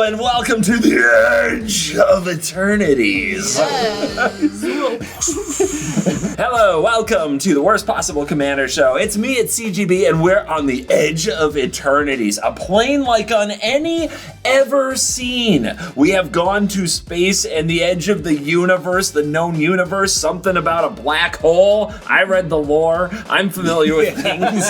and welcome to the Edge of Eternities. Hello, welcome to the Worst Possible Commander Show. It's me at CGB, and we're on the Edge of Eternities, a plane like on any ever seen. We have gone to space and the edge of the universe, the known universe, something about a black hole. I read the lore. I'm familiar with things.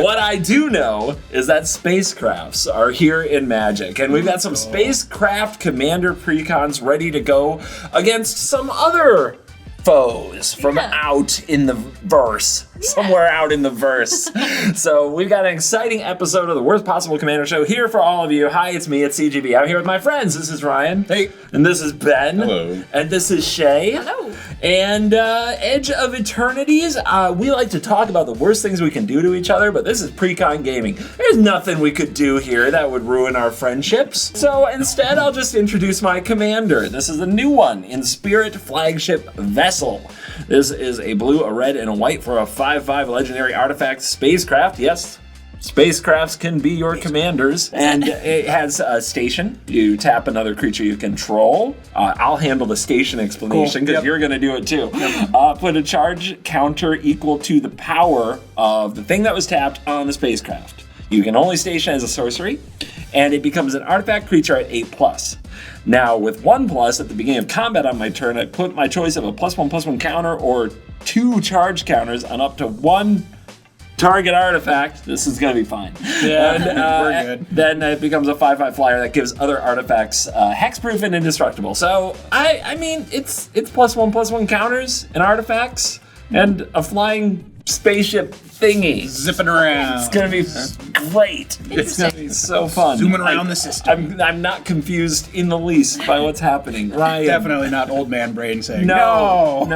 What I do know is that spacecrafts are here in Magic, and we've got some spacecraft commander precons ready to go against some other foes from out in the verse. Somewhere out in the verse. So we've got an exciting episode of the Worst Possible Commander Show here for all of you. Hi, it's me, it's CGB. I'm here with my friends. This is Ryan. Hey. And this is Ben. Hello. And this is Shay. Hello. And Edge of Eternities, we like to talk about the worst things we can do to each other, but this is Precon Gaming. There's nothing we could do here that would ruin our friendships. So instead, I'll just introduce my commander. This is the new one in Spirit Flagship Vessel. This is a blue, a red, and a white for a 5/5 legendary artifact spacecraft. Yes, spacecrafts can be your commanders. And it has a station. You tap another creature you control. I'll handle the station explanation because you're going to do it too. Put a charge counter equal to the power of the thing that was tapped on the spacecraft. You can only station as a sorcery, and it becomes an artifact creature at 8+. Now, with 1+ at the beginning of combat on my turn, I put my choice of a +1/+1 counter or 2 charge counters on up to 1 target artifact. This is going to be fine. Yeah, and, we're good. Then it becomes a 5/5 flyer that gives other artifacts hexproof and indestructible. So, I mean, it's +1/+1 counters and artifacts and a flying spaceship thingy. Zipping around. It's gonna be great. It's gonna be so fun. Zooming around the system. I'm not confused in the least by what's happening. Ryan. Definitely not old man brain saying No.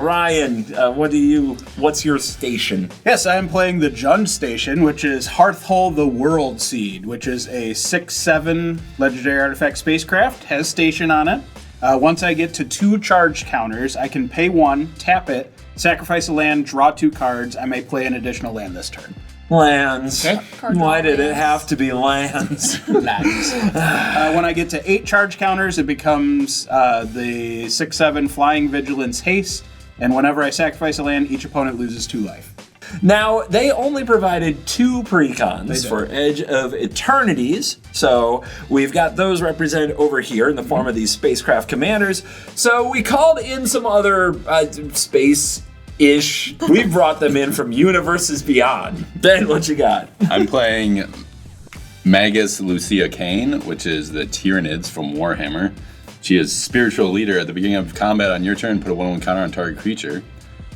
Ryan, what's your station? Yes, I am playing the Jund Station, which is Hearthhole the World Seed, which is a 6/7 legendary artifact spacecraft. Has station on it. Once I get to 2 charge counters, I can pay 1, tap it, sacrifice a land, draw 2 cards. I may play an additional land this turn. Lands. Okay. Why did it have to be lands? Lands. When I get to 8 charge counters, it becomes the 6/7 Flying Vigilance Haste, and whenever I sacrifice a land, each opponent loses 2 life. Now, they only provided 2 precons for Edge of Eternities, so we've got those represented over here in the form of these spacecraft commanders. So we called in some other space-ish. We brought them in from universes beyond. Ben, what you got? I'm playing Magus Lucia Kane, which is the Eternities from Warhammer. She is spiritual leader. At the beginning of combat on your turn, put a 1/1 counter on target creature,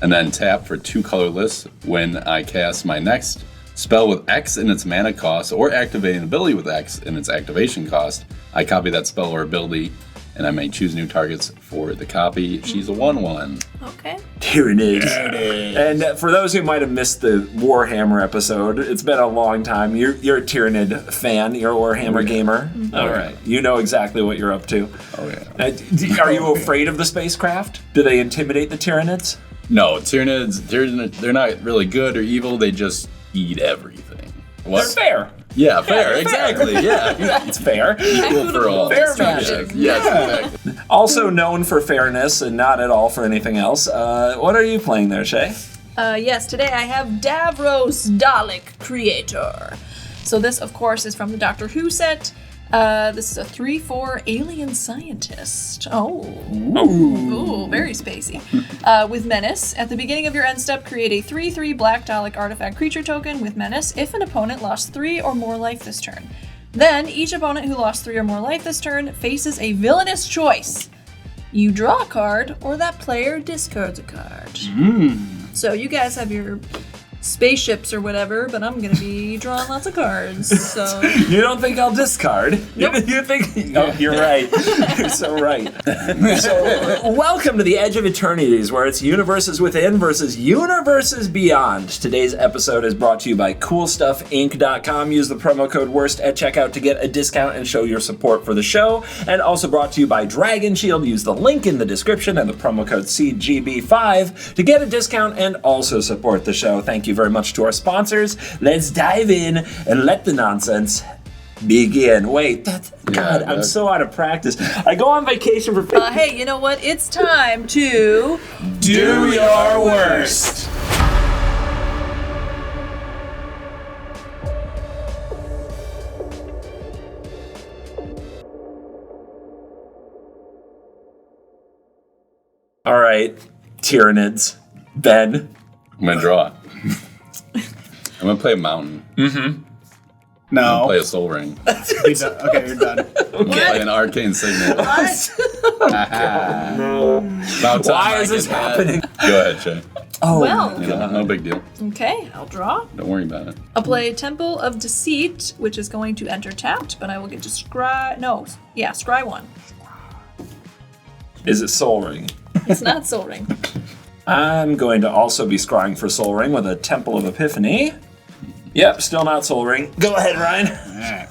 and then tap for 2 colorless. When I cast my next spell with X in its mana cost, or activate an ability with X in its activation cost, I copy that spell or ability, and I may choose new targets for the copy. She's a 1/1. Okay. Here it is. And for those who might have missed the Warhammer episode, it's been a long time. You're a Tyranid fan. You're a Warhammer gamer. All right. You know exactly what you're up to. Oh, yeah. Are you afraid of the spacecraft? Do they intimidate the Tyranids? No, Tyranids, they're not really good or evil. They just eat everything. What? They're fair. Yeah, fair, exactly, yeah. It's fair. Equal for all. Fair magic. Yes, exactly. Also known for fairness and not at all for anything else. What are you playing there, Shay? Yes, today I have Davros Dalek Creator. So this, of course, is from the Doctor Who set. This is a 3/4 alien scientist. Ooh, very spacey. With Menace. At the beginning of your end step, create a 3/3 Black Dalek artifact creature token with Menace if an opponent lost 3 or more life this turn. Then, each opponent who lost 3 or more life this turn faces a villainous choice. You draw a card, or that player discards a card. So you guys have your spaceships or whatever, but I'm gonna be drawing lots of cards. So You don't think I'll discard? Nope. You think? Oh, you're right. You're so right. So, welcome to the Edge of Eternities, where it's universes within versus universes beyond. Today's episode is brought to you by CoolStuffInc.com. Use the promo code WORST at checkout to get a discount and show your support for the show. And also brought to you by Dragon Shield. Use the link in the description and the promo code CGB5 to get a discount and also support the show. Thank you very much to our sponsors. Let's dive in and let the nonsense begin. Wait, that's God. I'm that's- so out of practice. I go on vacation for. Hey, you know what? It's time to Do your worst. All right, Tyranids. Ben. I'm gonna draw. I'm gonna play a mountain. No. Play a soul ring. You're done. Okay, you're done. Play an arcane signet. No. About time Why I is this get that. happening? Go ahead, Shay. Oh, Well. You know, no big deal. Okay, I'll draw. Don't worry about it. I'll play Temple of Deceit, which is going to enter tapped, but I will get to scry. No, yeah, scry 1. is it Soul Ring? It's not Soul Ring. I'm going to also be scrying for Soul Ring with a Temple of Epiphany. Yep, still not Soul Ring. Go ahead, Ryan. Alright.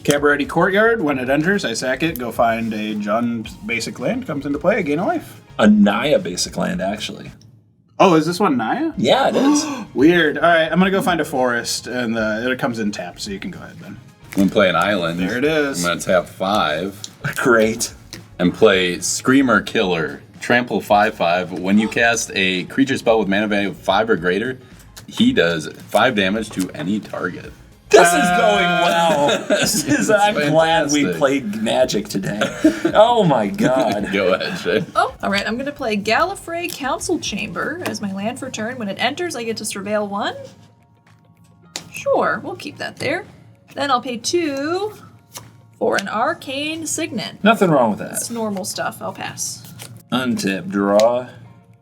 Cabaret Courtyard. When it enters, I sack it. Go find a Jund basic land. Comes into play. Gain a life. A Naya basic land, actually. Oh, is this one Naya? Yeah, it is. Weird. All right, I'm gonna go find a forest, and it comes in tap, so you can go ahead, Ben. I'm gonna play an island. There it is. I'm gonna tap 5 Great. and play Screamer Killer. Trample 5/5. When you cast a creature spell with mana value of 5 or greater, he does 5 damage to any target. This is going well. I'm glad we fantastic. played Magic today. Oh my god. Go ahead, Shay. Oh, all right. I'm going to play Gallifrey Council Chamber as my land for turn. When it enters, I get to surveil 1. Sure, we'll keep that there. Then I'll pay 2 for an Arcane Signet. Nothing wrong with It's that. normal stuff. I'll pass. Untap, draw.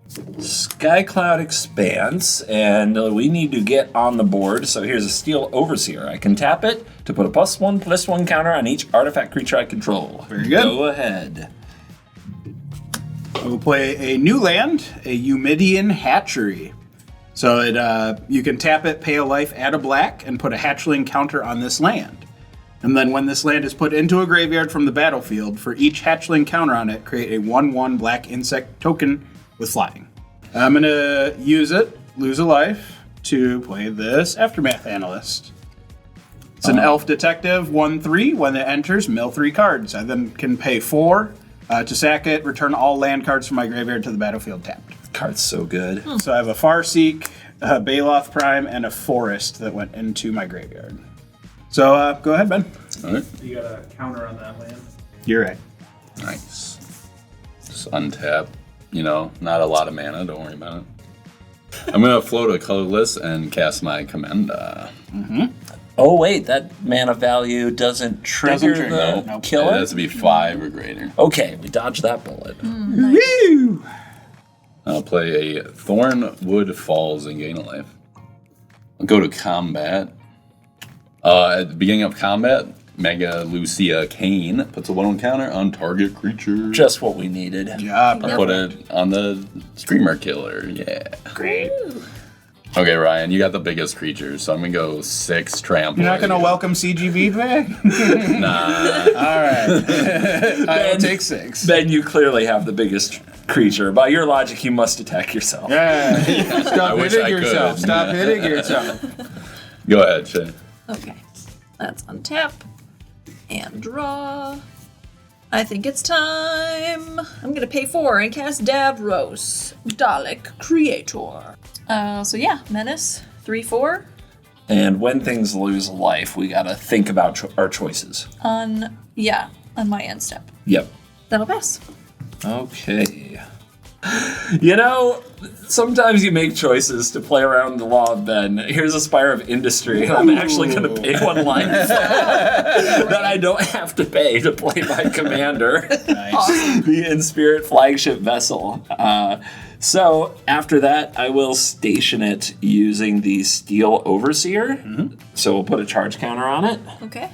Skycloud Expanse, and we need to get on the board, so here's a Steel Overseer. I can tap it to put a +1/+1 counter on each artifact creature I control. Very good. Go ahead. We'll play a new land, a Eumidian Hatchery. So you can tap it, pay a life, add a black, and put a hatchling counter on this land. And then when this land is put into a graveyard from the battlefield, for each hatchling counter on it, create a 1/1 black insect token with flying. I'm going to use it, lose a life, to play this Aftermath Analyst. It's an elf detective, 1/3. When it enters, mill 3 cards. I then can pay 4 to sack it, return all land cards from my graveyard to the battlefield tapped. Card's so good. So I have a Farseek, a Baloth Prime, and a Forest that went into my graveyard. So go ahead, Ben. All right. You got a counter on that land. You're right. Nice. Just untap. You know, not a lot of mana. Don't worry about it. I'm gonna float a colorless and cast my Commenda. Oh wait, that mana value doesn't trigger trigger, the nope. It killer? has to be 5 or greater. Okay, we dodged that bullet. Woo! I'll play a Thornwood Falls and gain a life. I'll go to combat. At the beginning of combat, Mega Lucia Kane puts a 1/1 counter on target creature. Just what we needed. Job. I'll put it on the Screamer Killer. Yeah. Great. Okay, Ryan, you got the biggest creature, so I'm gonna go 6 trample. You're not going to welcome CGB back? Nah. All right. I will take 6. Ben, you clearly have the biggest creature. By your logic, you must attack yourself. Yeah. I Stop wish hitting I could. yourself. Stop hitting yourself. Go ahead, Shay. Okay. Let's untap and draw. I think it's time. I'm going to pay 4 and cast Davros, Dalek Creator. So yeah, Menace, 3/4 And when things lose life, we gotta think about our choices. on my end step. Yep. That'll pass. Okay. You know, sometimes you make choices to play around the law of Ben. Here's a Spire of Industry, and I'm actually going to pay 1 life that I don't have to pay to play my commander, the In Spirit flagship vessel. So after that, I will station it using the Steel Overseer. So we'll put a charge counter on it. Okay.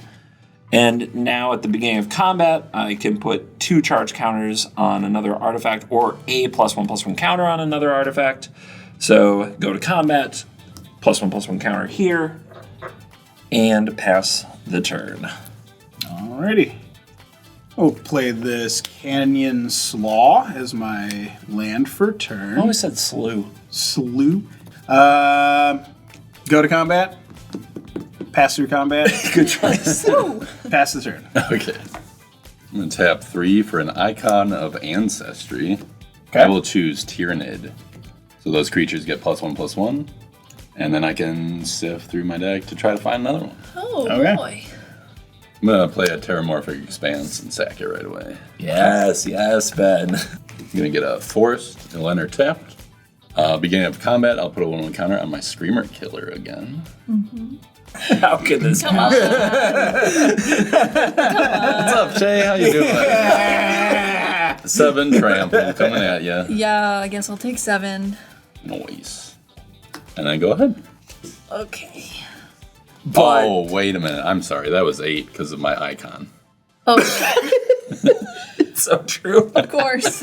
And now at the beginning of combat, I can put 2 charge counters on another artifact or a +1/+1 counter on another artifact. So go to combat, +1/+1 counter here, and pass the turn. Alrighty. We'll play this Canyon Slaw as my land for turn. I always said slew. Slew. Go to combat. Pass through combat. Good choice. Pass the turn. Okay. I'm going to tap 3 for an icon of ancestry. Okay. I will choose Tyrannid. So those creatures get +1/+1. And then I can sift through my deck to try to find another one. Oh, Okay. boy. I'm going to play a Terramorphic Expanse and sack it right away. Yes, Ben. I'm going to get a Forest. It'll enter tapped. Beginning of combat, I'll put a 1/1 counter on my Screamer Killer again. How can this Come on. What's up, Shay? How you doing? 7 trample coming at you. Yeah, I guess I'll take 7. Noise. And then go ahead. Okay. But Oh, wait a minute. I'm sorry. That was 8 because of my icon. Oh, it's so true. of course.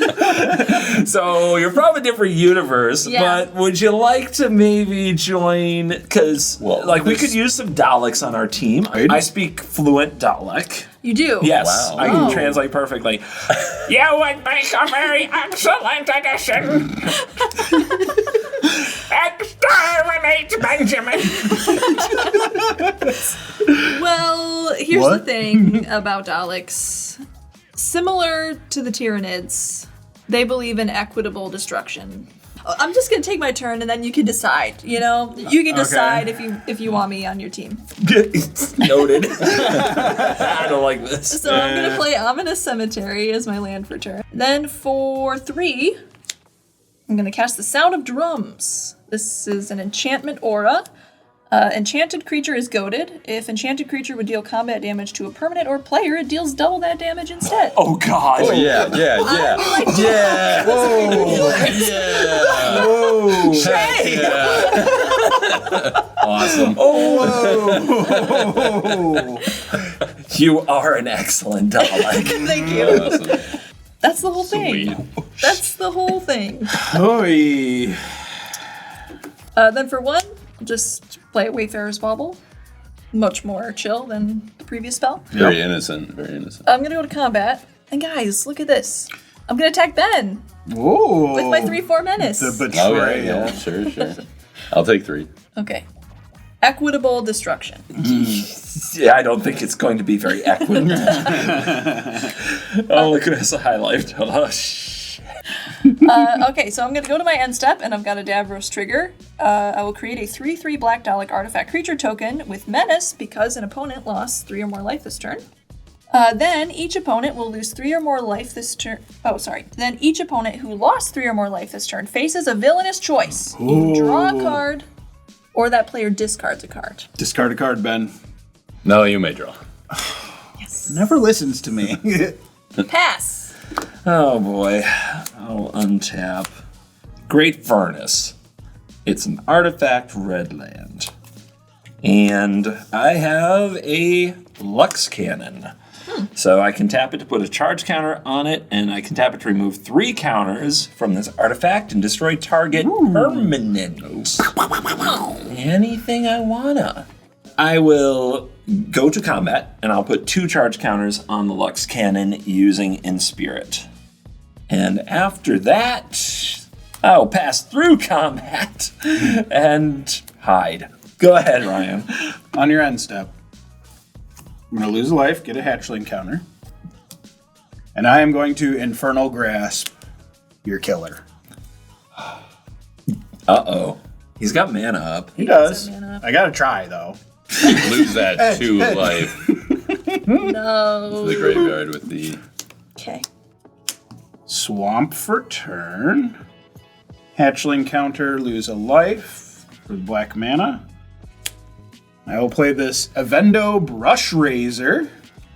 So you're from a different universe, Yeah. but would you like to maybe join? Because Well, we could use some Daleks on our team. I speak fluent Dalek. You do? Yes, Wow. I can Oh. translate perfectly. You would make a very excellent addition. Exterminate Benjamin. Well, here's What? the thing about Daleks. Similar to the Tyranids, they believe in equitable destruction. I'm just gonna take my turn, and then you can decide. You know, you can decide if you want me on your team. Noted. I don't like this. So I'm gonna play Ominous Cemetery as my land for turn. Then for 3, I'm gonna cast the Sound of Drums. This is an enchantment aura. Enchanted creature is goaded. If enchanted creature would deal combat damage to a permanent or player, it deals double that damage instead. Oh God. Oh, yeah. Yeah. Whoa. Yeah. Whoa. Hey! Awesome. Oh. You are an excellent Dalek. Thank you. Awesome. That's the whole Sweet. thing. That's the whole thing. Oy. Then for 1, just play Wayfarer's Bauble. Much more chill than the previous spell. Very innocent. Very innocent. I'm gonna go to combat. And guys, look at this. I'm gonna attack Ben Ooh. with my 3/4 menace. The betrayal. Oh, yeah. Sure. I'll take 3. Okay. Equitable destruction. Yeah, I don't think it's going to be very equitable. Oh, look at this highlight. Oh, shit. Okay, so I'm gonna go to my end step, and I've got a Davros trigger. I will create a 3/3 Black Dalek artifact creature token with menace because an opponent lost 3 or more life this turn. Then each opponent will lose 3 or more life this turn. Oh, sorry. Then each opponent who lost 3 or more life this turn faces a villainous choice. You draw a card, or that player discards a card. Discard a card, Ben. No, you may draw. Never listens to me. Pass. Oh boy. I'll untap. Great Furnace. It's an artifact red land. And I have a Lux Cannon. So I can tap it to put a charge counter on it, and I can tap it to remove 3 counters from this artifact and destroy target permanent. Anything I wanna. I will go to combat, and I'll put 2 charge counters on the Lux Cannon using Inspirit. And after that, I'll pass through combat and hide. Go ahead, Ryan. On your end step, I'm going to lose a life, get a hatchling counter. And I am going to Infernal Grasp your killer. Uh-oh. He's got mana up. He does. have mana. I got to try, though. Lose that 2 life No. to the graveyard with the... Okay. Swamp for turn. Hatchling counter, lose a life for black mana. I will play this Avendo Brush Razor,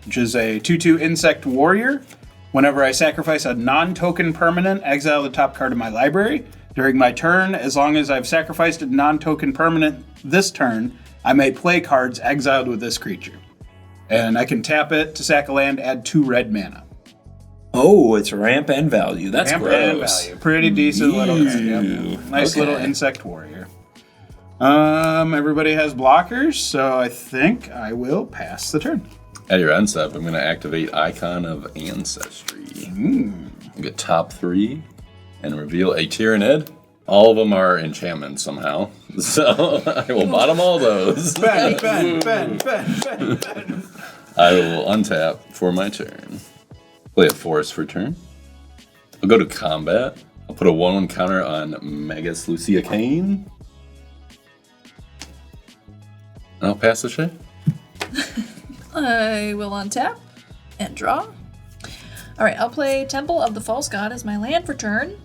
which is a 2/2 insect warrior. Whenever I sacrifice a non-token permanent, exile the top card of my library. During my turn, as long as I've sacrificed a non-token permanent this turn, I may play cards exiled with this creature. And I can tap it to sack a land, add 2 red mana. Oh, it's ramp and value. That's Ramp gross. and value. Pretty decent little card. Yep. Nice Okay. little insect warrior. Everybody has blockers, so I think I will pass the turn. At your end step, I'm going to activate Icon of Ancestry. Get top 3 and reveal a Tyrannid. All of them are enchantments somehow. So I will bottom all those. Ben. I will untap for my turn. Play a forest for turn. I'll go to combat. I'll put a 1/1 counter on Magus Lucia Kane. And I'll pass the shit. I will untap and draw. Alright, I'll play Temple of the False God as my land for turn.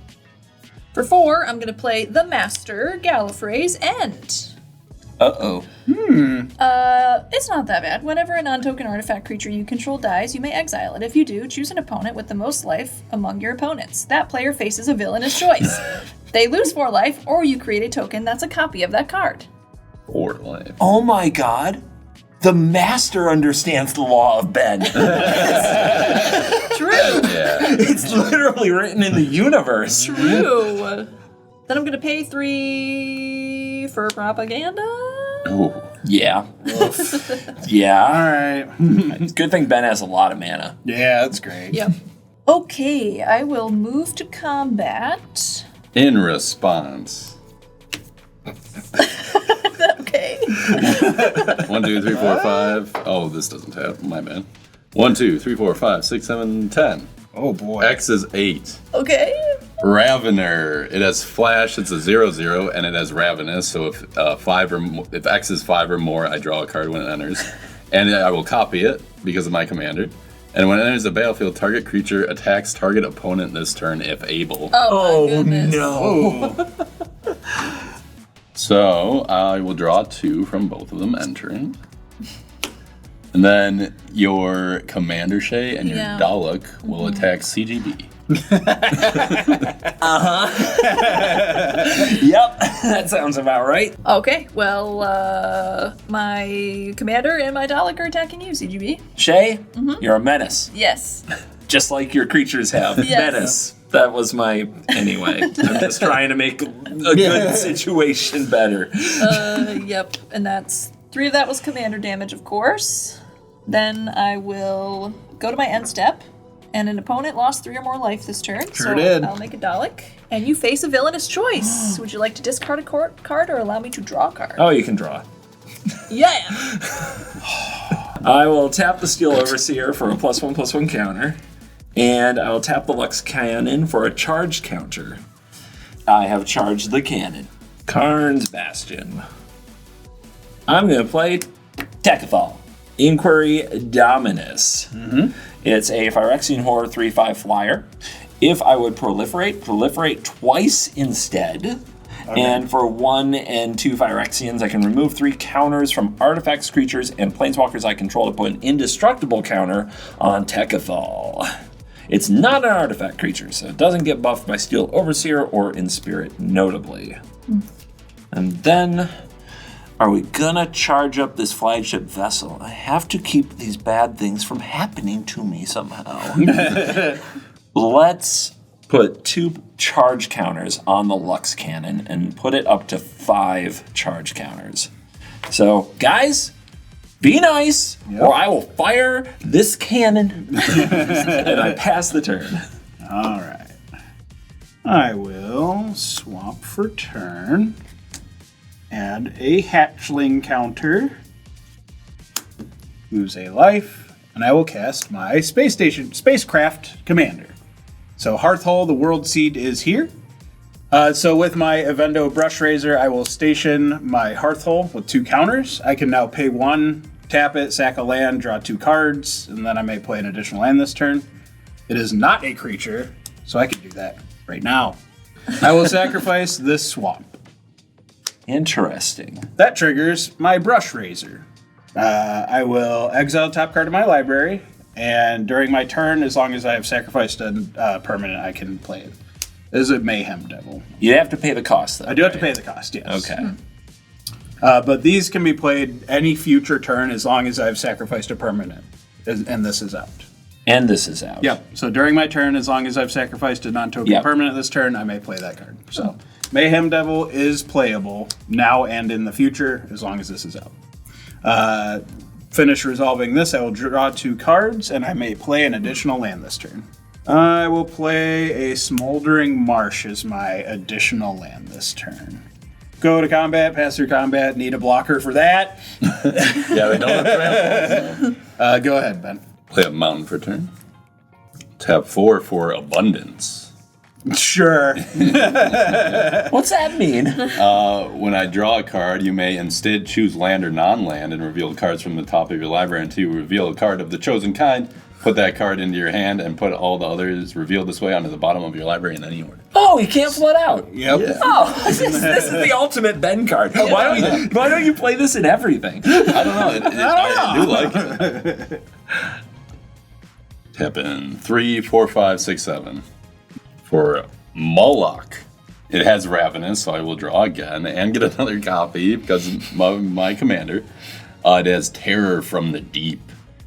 For 4, I'm going to play the Master, Gallifrey's End. Uh-oh. It's not that bad. Whenever a non-token artifact creature you control dies, you may exile it. If you do, choose an opponent with the most life among your opponents. That player faces a villainous choice. They lose 4 life, or you create a token that's a copy of that card. 4 life. Oh my god. The Master understands the law of Ben. True. Yeah. It's literally written in the universe. True. Then I'm going to pay 3 for propaganda. Ooh. Yeah. Yeah. All right. It's a good thing Ben has a lot of mana. Yeah, that's great. Yep. Okay, I will move to combat. In response. Okay. 1, 2, 3, 4, 5. Oh, this doesn't have. My bad. 1, 2, 3, 4, 5, 6, 7, 10. Oh boy. X is 8. Okay. Ravener. It has flash. It's a 0/0, and it has ravenous. So if if X is 5 or more, I draw a card when it enters, and I will copy it because of my commander. And when it enters the battlefield, target creature attacks target opponent this turn if able. Oh my goodness. no. So I will draw 2 from both of them entering. And then your Commander Shay and your Yeah. Dalek will attack CGB. Yep, that sounds about right. Okay, well, my commander and my Dalek are attacking you, CGB. Shay, you're a menace. Yes. Just like your creatures have. Yes. Menace. That was my... Anyway, I'm just trying to make a good situation better. Yep, and that's 3 of that was commander damage, of course. Then I will go to my end step, and an opponent lost 3 or more life this turn. Sure did. I'll make a Dalek. And you face a villainous choice. Would you like to discard a card or allow me to draw a card? Oh, you can draw. Yeah! I will tap the Steel Overseer for a +1/+1 counter. And I will tap the Lux Cannon for a charged counter. I have charged the cannon. Karn's Bastion. I'm going to play Tekethal. Inquiry Dominus. It's a Phyrexian Horror 3/5 flyer. If I would proliferate twice instead. Okay. And for 1 and 2 Phyrexians, I can remove 3 counters from artifacts, creatures, and planeswalkers I control to put an indestructible counter on Tekethal. It's not an artifact creature, so it doesn't get buffed by Steel Overseer or In Spirit, notably. And then, are we gonna charge up this flagship vessel? I have to keep these bad things from happening to me somehow. Let's put 2 charge counters on the Lux Cannon and put it up to 5 charge counters. So, guys, be nice, or I will fire this cannon. And I pass the turn. All right. I will swap for turn. Add a hatchling counter. Lose a life. And I will cast my spacecraft commander. So Hearthhole, the World Seed, is here. So with my Evendo Brush Razor, I will station my Hearthhole with 2 counters. I can now pay 1, tap it, sack a land, draw 2 cards, and then I may play an additional land this turn. It is not a creature, so I can do that right now. I will sacrifice this swamp. Interesting. That triggers my Brush Razor. I will exile top card of my library, and during my turn, as long as I have sacrificed a permanent, I can play it. This is a Mayhem Devil. You have to pay the cost, though. I do have to pay the cost, yes. Okay. But these can be played any future turn as long as I've sacrificed a permanent, and this is out. And this is out. Yep. So during my turn, as long as I've sacrificed a non-token permanent this turn, I may play that card. So Mayhem Devil is playable now and in the future as long as this is out. Finish resolving this, I will draw 2 cards, and I may play an additional land this turn. I will play a Smoldering Marsh as my additional land this turn. Go to combat, pass through combat, need a blocker for that. Yeah, we don't have trample. Go ahead, Ben. Play a mountain for turn. Tap 4 for abundance. Sure. What's that mean? When I draw a card, you may instead choose land or non-land and reveal cards from the top of your library until you reveal a card of the chosen kind. Put that card into your hand and put all the others revealed this way onto the bottom of your library in any order. Oh, you cancel it out. Yep. Yeah. Oh, this is the ultimate Ben card. Why don't you play this in everything? I don't know. I do like it. Tap in 3, 4, 5, 6, 7. For Moloch. It has Ravenous, so I will draw again and get another copy because of my commander. It has Terror from the Deep.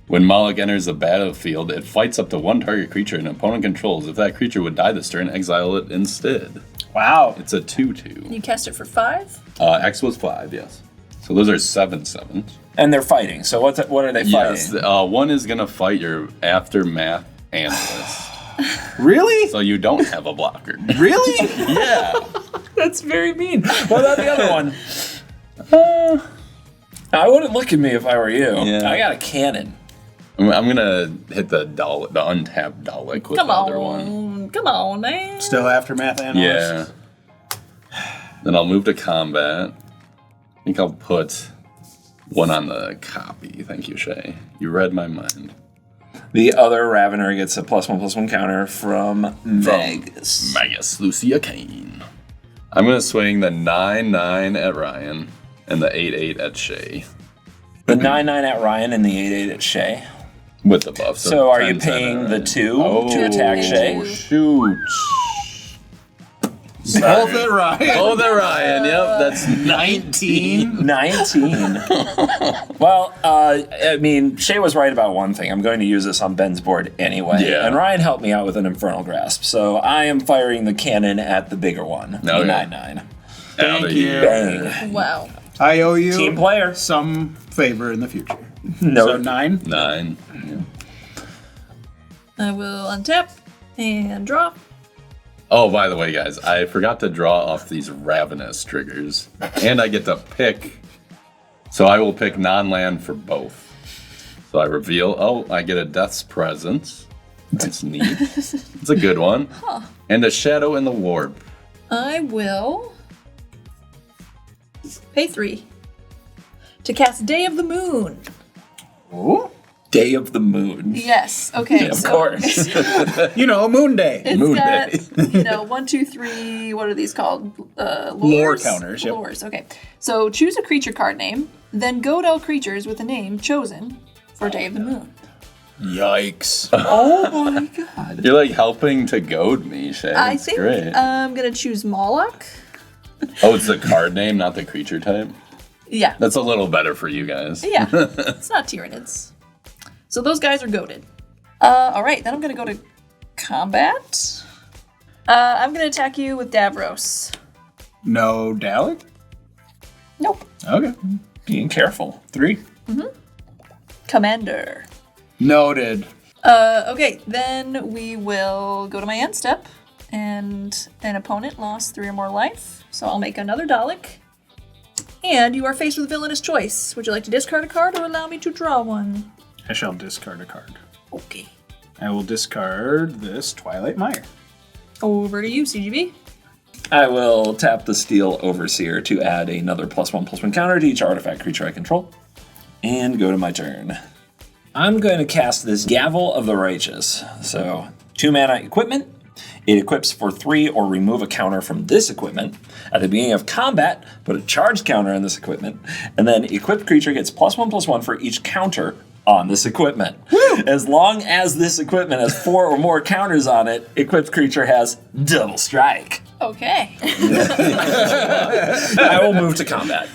When Moloch enters the battlefield, it fights up to one target creature an opponent controls. If that creature would die this turn, exile it instead. Wow. It's a 2/2. You cast it for 5? X was 5, yes. So those are 7/7s. And they're fighting. So what are they fighting? Yes, one is going to fight your Aftermath Analyst. Really? So you don't have a blocker. Really? Yeah. That's very mean. What about the other one? I wouldn't look at me if I were you. Yeah. I got a cannon. I'm going to hit the untapped Dalek with Come the other one. on. Come on, man. Still Aftermath Analyst? Yeah. Then I'll move to combat. I think I'll put one on the copy. Thank you, Shay. You read my mind. The other Ravener gets a +1/+1 counter from Vegas. Magus Lucia Kane. I'm going to swing the 9/9 at Ryan and the 8/8 at Shay. The 9/9 at Ryan and the 8/8 at Shay. With the buff. So are you 10/10 paying at the Ryan. 2 to attack Shay? Oh, shoot. Both at Ryan. Oh, the Ryan. Yep, that's 19. 19. Well, I mean, Shay was right about one thing. I'm going to use this on Ben's board anyway. Yeah. And Ryan helped me out with an Infernal Grasp. So I am firing the cannon at the bigger one. Oh, the yeah. 9/9. Thank you. Bang. Wow. I owe you Team player. some favor in the future. No. So 9? 9. I will untap and draw. Oh, by the way, guys, I forgot to draw off these Ravenous triggers. And I get to pick. So I will pick non-land for both. So I reveal, I get a Death's Presence. That's neat. It's a good one. Huh. And a Shadow in the Warp. I will pay 3 to cast Day of the Moon. Ooh. Day of the Moon. Yes. Okay. Of so course. You know, Moon Day. It's Moon got, Day. 1, 2, 3. What are these called? Lures? Lore counters, yep. Lures. Okay. So choose a creature card name, then go to all creatures with a name chosen for Day of the Moon. Yikes. Oh my god. You're like helping to goad me, Shay. I That's think great. I'm gonna choose Moloch. Oh, it's the card name, not the creature type? Yeah. That's a little better for you guys. Yeah. It's not Tyranids. So those guys are goaded. All right. Then I'm gonna go to combat. I'm gonna attack you with Davros. No Dalek? Nope. Okay. Being careful. 3. Commander. Noted. Okay, then we will go to my end step, and an opponent lost 3 or more life, so I'll make another Dalek. And you are faced with a villainous choice. Would you like to discard a card or allow me to draw one? I shall discard a card. Okay. I will discard this Twilight Mire. Over to you, CGB. I will tap the Steel Overseer to add another +1/+1 counter to each artifact creature I control. And go to my turn. I'm going to cast this Gavel of the Righteous. So, 2 mana equipment. It equips for 3 or remove a counter from this equipment. At the beginning of combat, put a charge counter on this equipment. And then equipped creature gets +1/+1 for each counter on this equipment. Woo! As long as this equipment has 4 or more counters on it, equipped creature has double strike. Okay. I will move to combat.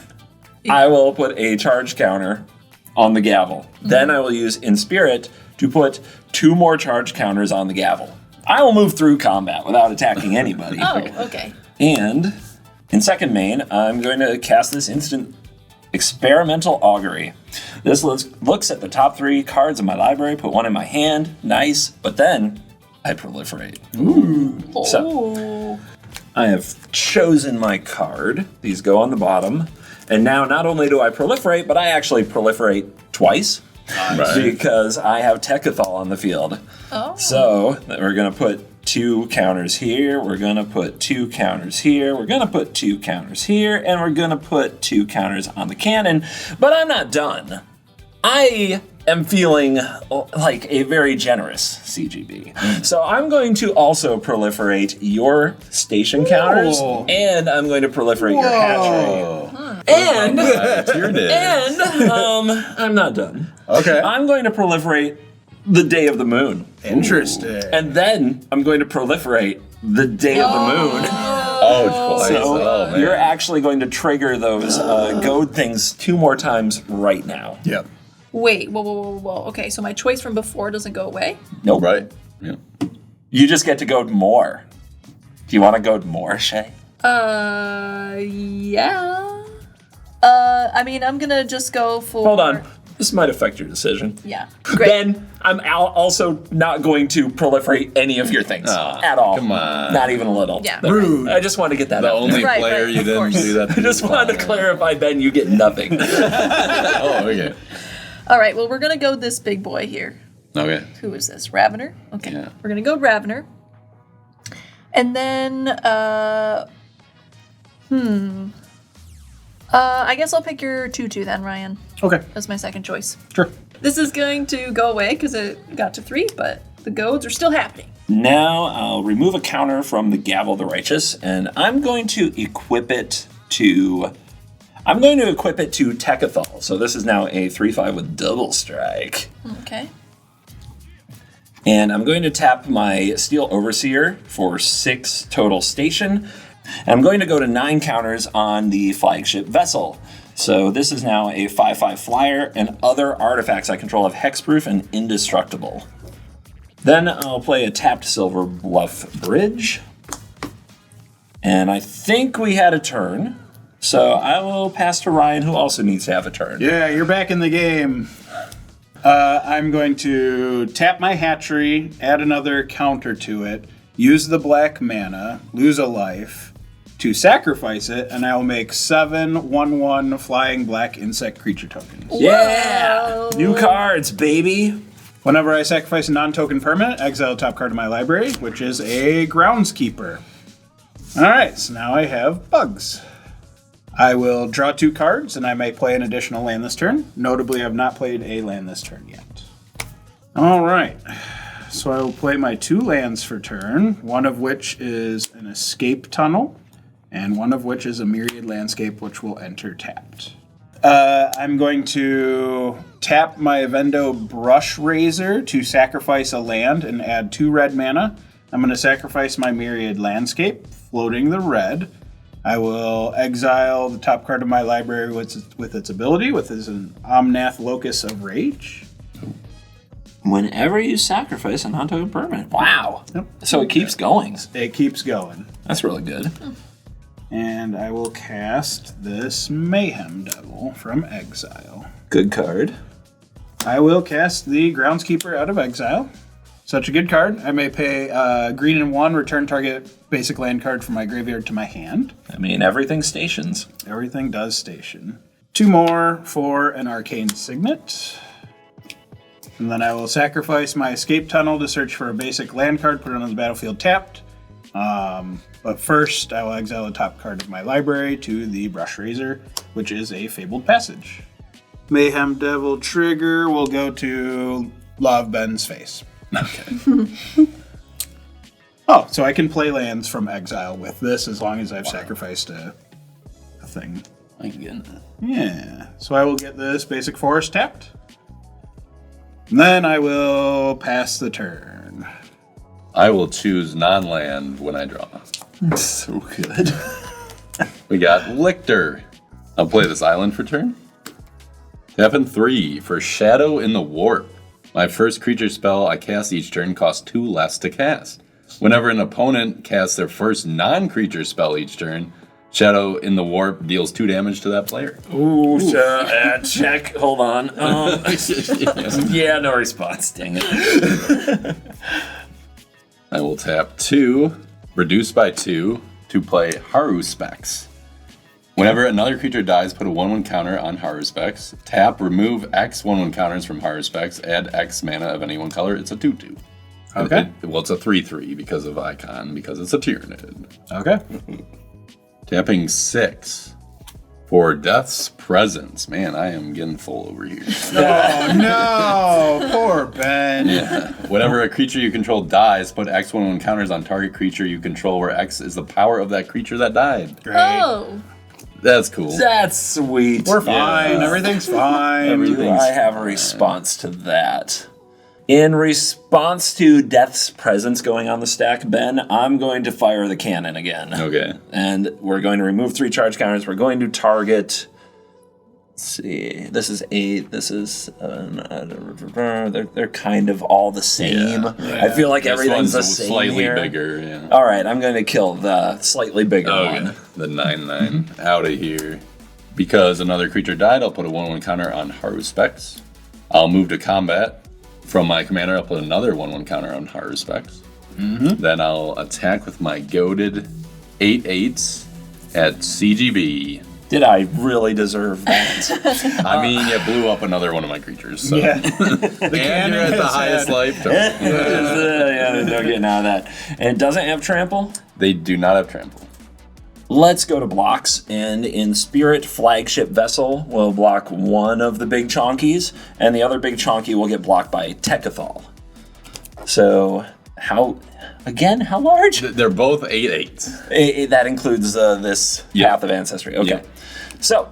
I will put a charge counter on the gavel. Then I will use Inspirit to put 2 more charge counters on the gavel. I will move through combat without attacking anybody. Oh, okay. And in second main, I'm going to cast this instant Experimental Augury. This looks at the top 3 cards in my library, put one in my hand, nice, but then I proliferate. Oh. So, I have chosen my card. These go on the bottom. And now not only do I proliferate, but I actually proliferate twice. Right. Because I have Tekethal on the field. Oh. So we're going to put 2 counters here. We're going to put 2 counters here. We're going to put 2 counters here. And we're going to put 2 counters on the cannon. But I'm not done. I am feeling like a very generous CGB. So I'm going to also proliferate your station counters. And I'm going to proliferate your hatchery. And I'm not done. Okay. I'm going to proliferate the day of the moon. Interesting. And then I'm going to proliferate the day of the moon. Oh, twice. So Man. you're actually going to trigger those goad things 2 more times right now. Yep. Wait, whoa. Okay, so my choice from before doesn't go away? Nope. Right. Yeah. You just get to goad more. Do you want to goad more, Shay? Yeah. I mean, I'm gonna just go for... Hold on. This might affect your decision. Yeah. Great. Then I'm also not going to proliferate any of your things at all. come on. Not even a little. Yeah. Rude. I just want to get that The out. only Right, player right, you of didn't course. do that to. I just wanted to clarify, Ben, you get nothing. Oh, okay. All right, well, we're gonna go this big boy here. Okay. Who is this? Ravener? Okay. Yeah. We're gonna go Ravener. And then, I guess I'll pick your 2/2 then, Ryan. Okay. That's my second choice. Sure. This is going to go away because it got to 3, but the goads are still happening. Now I'll remove a counter from the Gavel of the Righteous, and I'm going to equip it to Tekethal. So this is now a 3/5 with double strike. Okay. And I'm going to tap my Steel Overseer for 6 total station. And I'm going to go to 9 counters on the flagship vessel. So this is now a 5/5 flyer, and other artifacts I control have hexproof and indestructible. Then I'll play a tapped Silver Bluff Bridge. And I think we had a turn. So I will pass to Ryan, who also needs to have a turn. Yeah, you're back in the game. I'm going to tap my hatchery, add another counter to it, use the black mana, lose a life, to sacrifice it, and I'll make 7 1/1 flying black insect creature tokens. Yeah! New cards, baby! Whenever I sacrifice a non-token permanent, exile the top card of my library, which is a groundskeeper. Alright, so now I have bugs. I will draw 2 cards, and I may play an additional land this turn. Notably, I've not played a land this turn yet. Alright, so I will play my 2 lands for turn, one of which is an escape tunnel, and one of which is a myriad landscape, which will enter tapped. I'm going to tap my Avendo Brush Razor to sacrifice a land and add 2 red mana. I'm going to sacrifice my myriad landscape, floating the red. I will exile the top card of my library with its ability, which is an Omnath Locus of Rage. Whenever you sacrifice a non-token permanent. Wow. Yep. So it keeps going. It keeps going. That's really good. And I will cast this Mayhem Devil from exile. Good card. I will cast the Groundskeeper out of exile. Such a good card. I may pay green and 1, return target basic land card from my graveyard to my hand. I mean, everything stations. Everything does station. 2 more for an Arcane Signet. And then I will sacrifice my Escape Tunnel to search for a basic land card, put it on the battlefield tapped. But first, I will exile the top card of my library to the Brush Razor, which is a Fabled Passage. Mayhem Devil trigger will go to Law of Ben's face. Okay. Oh, so I can play lands from exile with this as long as I've sacrificed a thing. My goodness. Yeah. So I will get this basic forest tapped. And then I will pass the turn. I will choose non-land when I draw. So good. We got Lictor. I'll play this island for turn. Tapping 3 for Shadow in the Warp. My first creature spell I cast each turn costs 2 less to cast. Whenever an opponent casts their first non-creature spell each turn, Shadow in the Warp deals 2 damage to that player. Ooh, check. Hold on. Yeah, no response. Dang it. I will tap 2, reduce by 2, to play Haru Specs. Whenever another creature dies, put a 1/1 counter on Haru Specs. Tap, remove X 1/1 counters from Haru Specs. Add X mana of any one color. It's a 2/2. Okay. Well, it's a 3/3 because of Icon, because it's a Tyranid. Okay. Tapping 6 for Death's Presence. Man, I am getting full over here. Oh, no. Poor Ben. Yeah. Whenever a creature you control dies, put X 1/1 counters on target creature you control, where X is the power of that creature that died. Great. Oh. That's cool. That's sweet. We're fine. Yeah. Everything's fine. Do I have a response to that? In response to Death's Presence going on the stack, Ben, I'm going to fire the cannon again. Okay. And we're going to remove 3 charge counters. We're going to target. Let's see. This is 8. This is. They're kind of all the same. I feel like This everything's one's the same slightly here. bigger. Yeah. All right, I'm going to kill the slightly bigger Okay. one. The 9/9 out of here. Because another creature died, I'll put a 1/1 counter on Haru Specs. I'll move to combat. From my commander, I'll put another 1/1 counter on Haru Specs. Then I'll attack with my goaded 8/8s at CGB. Did I really deserve that? I mean, you blew up another one of my creatures. So. Yeah. And you're at the highest life total. Yeah, there's no getting out of that. And it doesn't have trample? They do not have trample. Let's go to blocks, and in Spirit Flagship Vessel, we'll block one of the big chonkies, and the other big chonky will get blocked by Tekkathal. So, how large? They're both 8/8s. That includes this Yeah. Path of Ancestry. Okay. Yeah. So,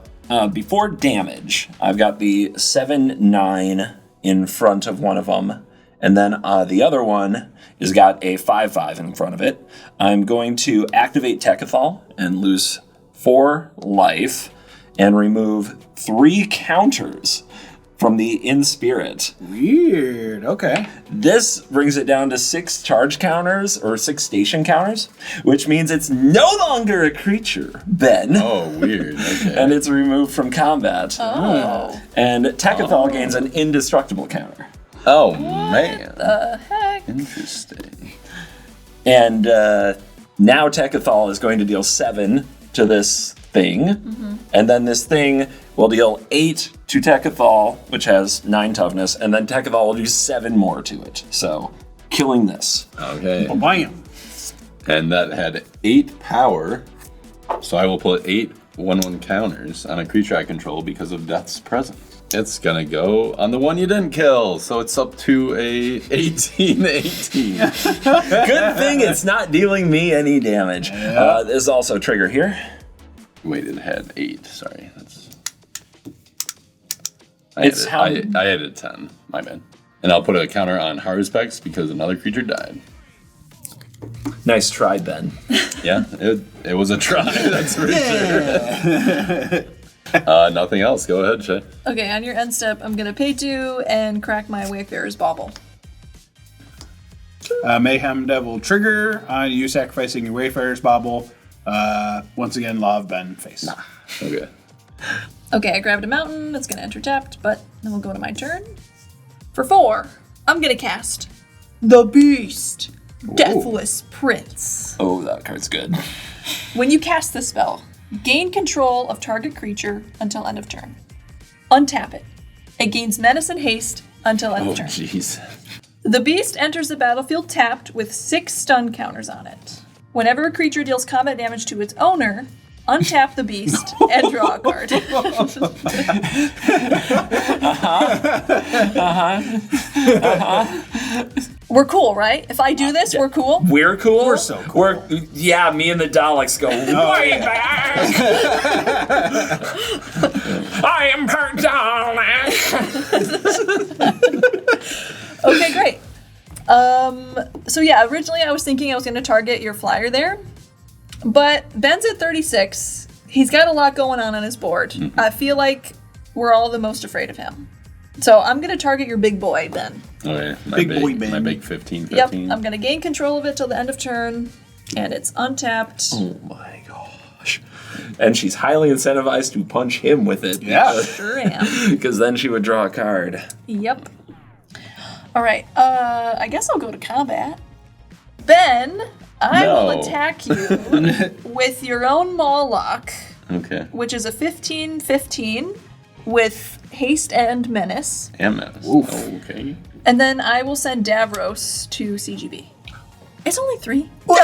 before damage, I've got the 7/9 in front of one of them, and then the other one has got a 5/5 in front of it. I'm going to activate Tekkathal and lose 4 life and remove 3 counters from the In Spirit. Weird. Okay. This brings it down to 6 charge counters or 6 station counters, which means it's no longer a creature, Ben. Oh, weird. Okay. And it's removed from combat. Oh. And Tekkathal gains an indestructible counter. Oh, man. The heck? Interesting. And now Tekkathal is going to deal 7 to this thing. And then this thing will deal 8 to Tekkathal, which has 9 toughness. And then Tekkathal will do 7 more to it. So, killing this. Okay. Bam. And that had 8 power. So I will put 8 1/1 counters on a creature I control because of Death's Presence. It's gonna go on the one you didn't kill, so it's up to a 18/18. Good thing it's not dealing me any damage. There's also a trigger here. Wait, it had 8. Sorry, that's. It's how- I added 10. My bad. And I'll put a counter on Haru Specs because another creature died. Nice try, Ben. Yeah, it was a try. That's for sure. Nothing else. Go ahead, Shay. Okay, on your end step, I'm gonna pay 2 and crack my Wayfarer's Bauble. Mayhem Devil trigger on you sacrificing your Wayfarer's Bauble. Once again, Law of Ben face. Okay. Okay, I grabbed a mountain. It's gonna enter tapped, but then we'll go to my turn. For 4, I'm gonna cast the Beast, Deathless Prince. Oh, that card's good. When you cast this spell, gain control of target creature until end of turn. Untap it. It gains menace and haste until end Oh, of turn. jeez. The beast enters the battlefield tapped with 6 stun counters on it. Whenever a creature deals combat damage to its owner, untap the beast and draw a card. We're cool, right? If I do this, we're cool? We're cool. We're so cool. Yeah, me and the Daleks go way back. I am her Dalek. Okay, great. So yeah, originally I was thinking I was going to target your flyer there, but Ben's at 36. He's got a lot going on his board. I feel like we're all the most afraid of him. So I'm going to target your big boy, Ben. Okay. Big boy, Ben. My big 15. Yep, I'm going to gain control of it till the end of turn, and it's untapped. Oh my gosh. And she's highly incentivized to punch him with it. Yeah. Sure am. Because then she would draw a card. Yep. All right, I guess I'll go to combat. Ben, I will No. attack you with your own Moloch, Okay. which is a 15/15 with haste and menace. MS. Oof. Okay. And then I will send Davros to CGB. It's only 3. I'm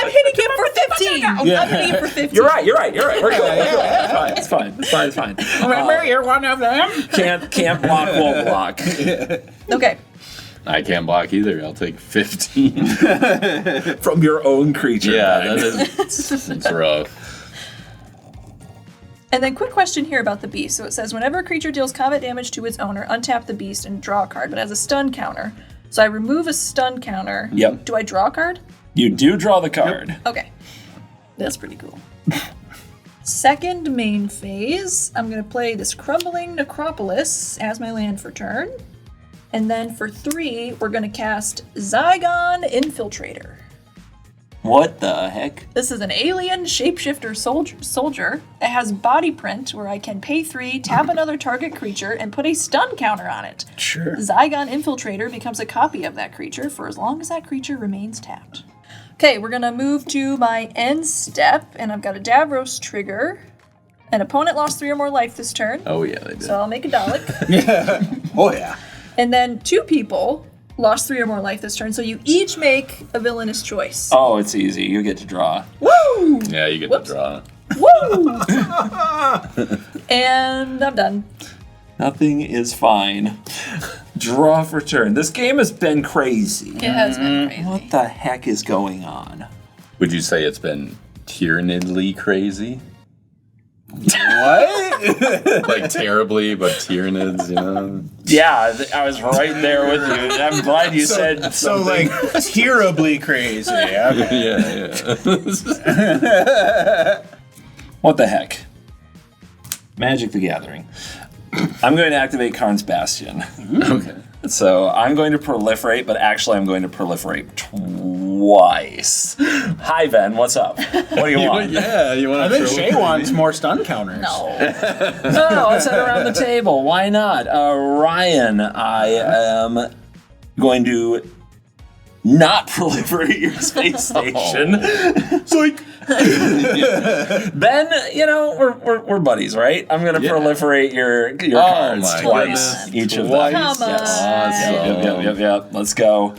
hitting him for 15. I'm hitting him for 15. You're right. We're good. It's fine. Remember, you're one of them. Can't block, won't block. Okay. I can't block either. I'll take 15. From your own creature. Yeah, Ben. that is. It's rough. And then quick question here about the beast. So it says, whenever a creature deals combat damage to its owner, untap the beast and draw a card, but it has a stun counter. So I remove a stun counter. Yep. Do I draw a card? You do draw the card. Okay. That's pretty cool. Second main phase, I'm going to play this Crumbling Necropolis as my land for turn. And then for 3, we're going to cast Zygon Infiltrator. What the heck? This is an alien shapeshifter soldier. It has body print where I can pay 3, tap another target creature, and put a stun counter on it. Sure. Zygon Infiltrator becomes a copy of that creature for as long as that creature remains tapped. Okay, we're going to move to my end step, and I've got a Davros trigger. An opponent lost 3 or more life this turn, Oh, yeah, they did. so I'll make a Dalek. Oh, yeah. And then 2 people lost 3 or more life this turn, so you each make a villainous choice. Oh, it's easy. You get to draw. Woo! Yeah, you get Whoops. to draw. Woo! And I'm done. Nothing is fine. Draw for turn. This game has been crazy. It has been crazy. What the heck is going on? Would you say it's been tyrannidly crazy? What? Like terribly, but tyrannids, you know? Yeah, I was right there with you. I'm glad you said So, something. like, terribly crazy. Okay. Yeah. What the heck? Magic the Gathering. I'm going to activate Karn's Bastion. Okay. So I'm going to proliferate, but actually I'm going to proliferate twice. Hi, Ben. What's up? What do you want? Yeah, you want I think Shay wants more stun counters. No. No, let's head around the table. Why not? Ryan, I am going to not proliferate your space station. Like, Ben, you know, we're buddies, right? I'm going to proliferate your cards my twice. goodness. Each of Twice. them. Come on. Awesome. Yep. Let's go.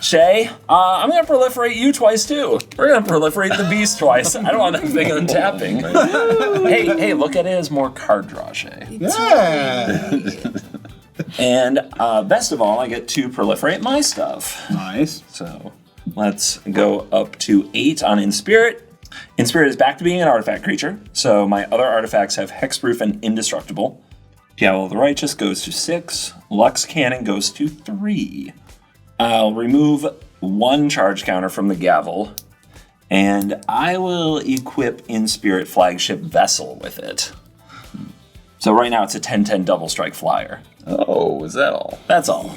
Shay, I'm going to proliferate you twice, too. We're going to proliferate the beast twice. I don't want that thing untapping. hey, look at it as more card draw, Shay. yeah. And best of all, I get to proliferate my stuff. Nice. So let's go up to 8 on Inspirit. Inspirit is back to being an artifact creature, so my other artifacts have Hexproof and Indestructible. Gavel of the Righteous goes to 6. Lux Cannon goes to 3. I'll remove 1 charge counter from the Gavel, and I will equip Inspirit Flagship Vessel with it. So right now it's a 10/10 double strike flyer. Oh, is that all? That's all.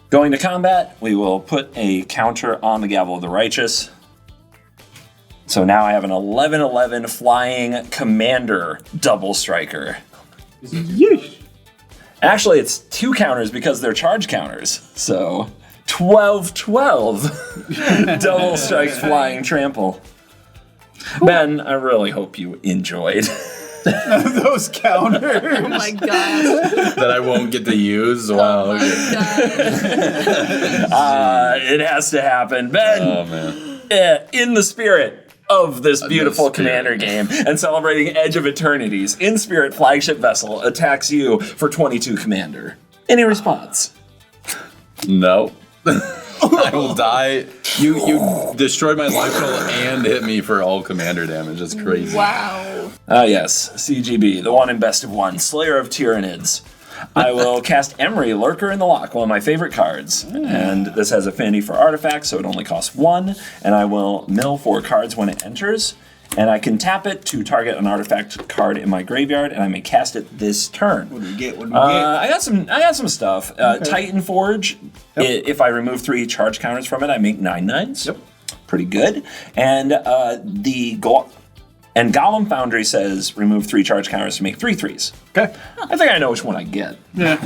Going to combat, we will put a counter on the Gavel of the Righteous. So now I have an 11/11 flying commander double striker. Yeesh. Actually, it's 2 counters because they're charge counters. So 12/12 double strike flying trample. Ben, I really hope you enjoyed. Those counters. Oh my god. That I won't get to use? Oh Wow. my god. It has to happen. Ben, Oh, man. in the spirit of this beautiful spirit. commander game and celebrating Edge of Eternities, In Spirit Flagship Vessel attacks you for 22 commander. Any response? No. I will die. You destroyed my life total and hit me for all commander damage. That's crazy. Wow. Yes, CGB, the one in best of one, Slayer of Tyranids. I will cast Emery, Lurker in the Lock, one of my favorite cards. And this has affinity for artifacts, so it only costs 1. And I will mill 4 cards when it enters. And I can tap it to target an artifact card in my graveyard, and I may cast it this turn. What do we get? I got some stuff. Titan Forge. If I remove 3 charge counters from it, I make 9/9s. Yep. Pretty good. And and Golem Foundry says remove 3 charge counters to make 3/3s. Okay. I think I know which one I get. Yeah.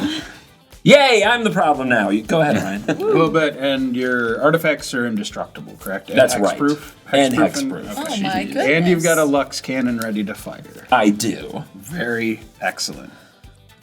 Yay, I'm the problem now. You go ahead, Ryan. A little bit, and your artifacts are indestructible, correct? And That's right. hexproof? And Hexproof. hexproof. Oh my goodness. And you've got a Lux cannon ready to fire. I do. Very excellent.